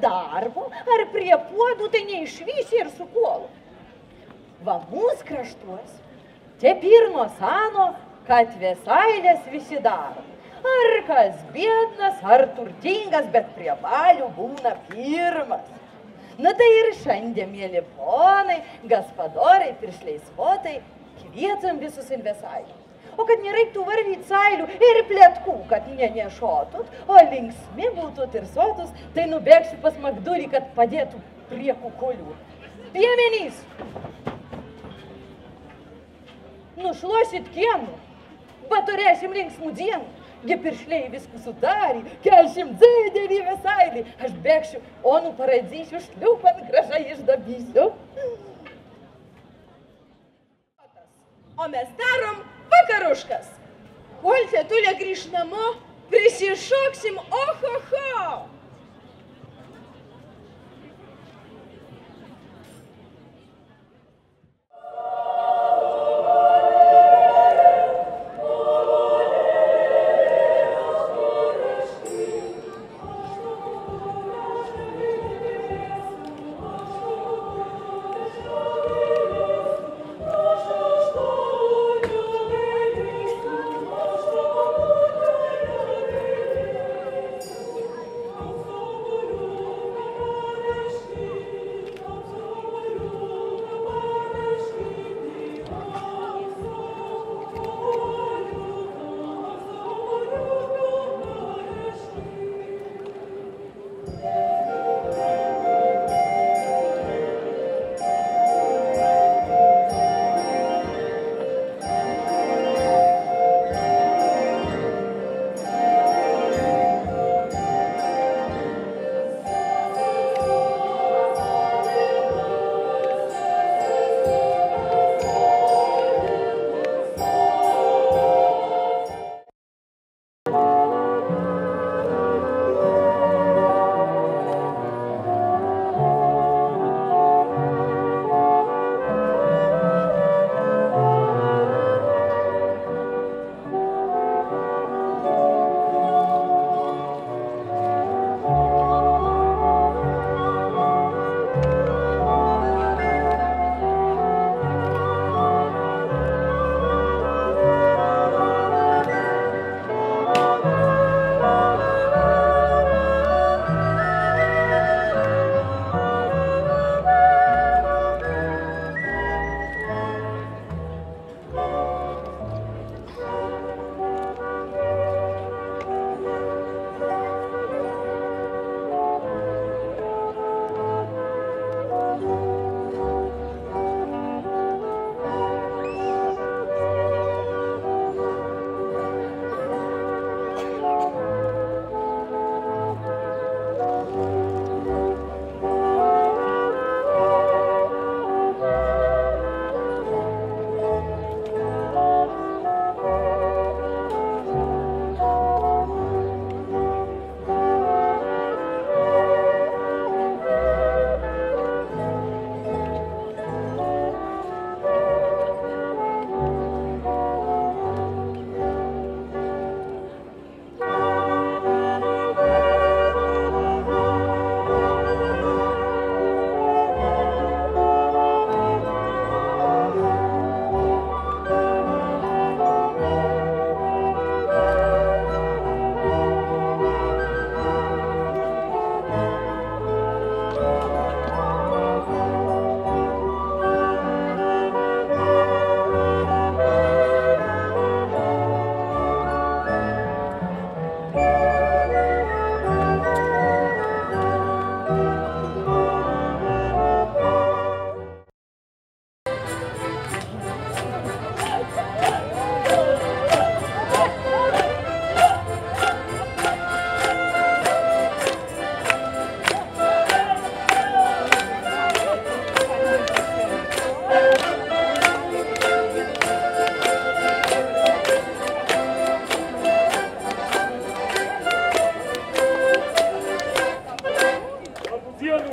darbo ar prie puodų, tai neišvysi ir su kuolu. Va mūsų kraštuos, te pirmo sano, kad vėsailės visi daro. Ar kas biednas, ar turtingas, bet prie balių būna pirmas. Na tai ir šiandien, mėly ponai, gaspadorai, piršleisvotai, kvietam visus in vėsailį. O kad nereiktų varvyti sailių ir plėtkų, kad nenešotot, o linksmi būtut ir sotus, tai nubėgsiu pas Magdurį, kad padėtų prie kukulių. Piemenys! Nušluosit kiemų, bet turėsim linksmų dienų. Gi piršliai viską sudarė, kelšim dzėdėlį vėsailį. Aš bėgšiu, onų paradzyšiu, šliupant gražai išdabysiu. O mes darom vakaruškas. Kol Tetulė grįš namo, prisišoksim ohoho.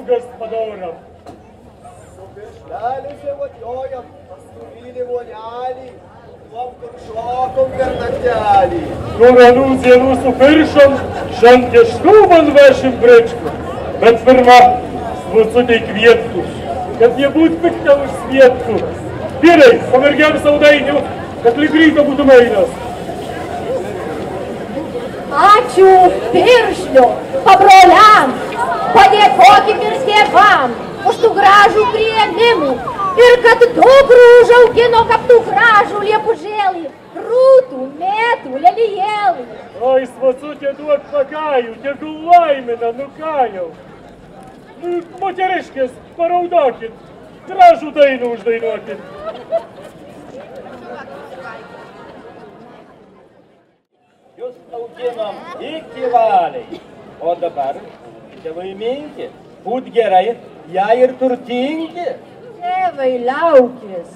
Gospodorą. Lelėse vatjojam, paskuvinį vonelį, tuom kur šokom per naktelį. Kur anų dienų supiršom, šiandien škuban vešim brečku. Bet pirma, Svacutei kviettų, kad nebūt pikta už Svietku. Vyrai, pamergiam saudainių, kad lyg ryto būtų meilės. Ačiū piršliu, pabroliam, padėkokim ir tėvam už tų gražų priėmimų ir kad dukrų užaugino kaip tų gražų liepužėlį, rūtų, metų, lelijėlį. Oi, Svacutė, duok pakajų, tegul laimina, nu ką jau. Moteriškės, paraudokit, gražų dainų uždainuokit. Jūs auginom iki valiai, o dabar būkite laimingi, būt gerai, ją ir turtingi. Tėvai liaukis,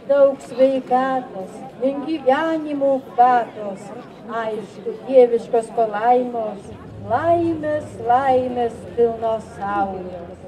daug sveikatos, link gyvenimų kvatos, aišku, dieviškos palaimos, laimės, laimės pilnos saulės.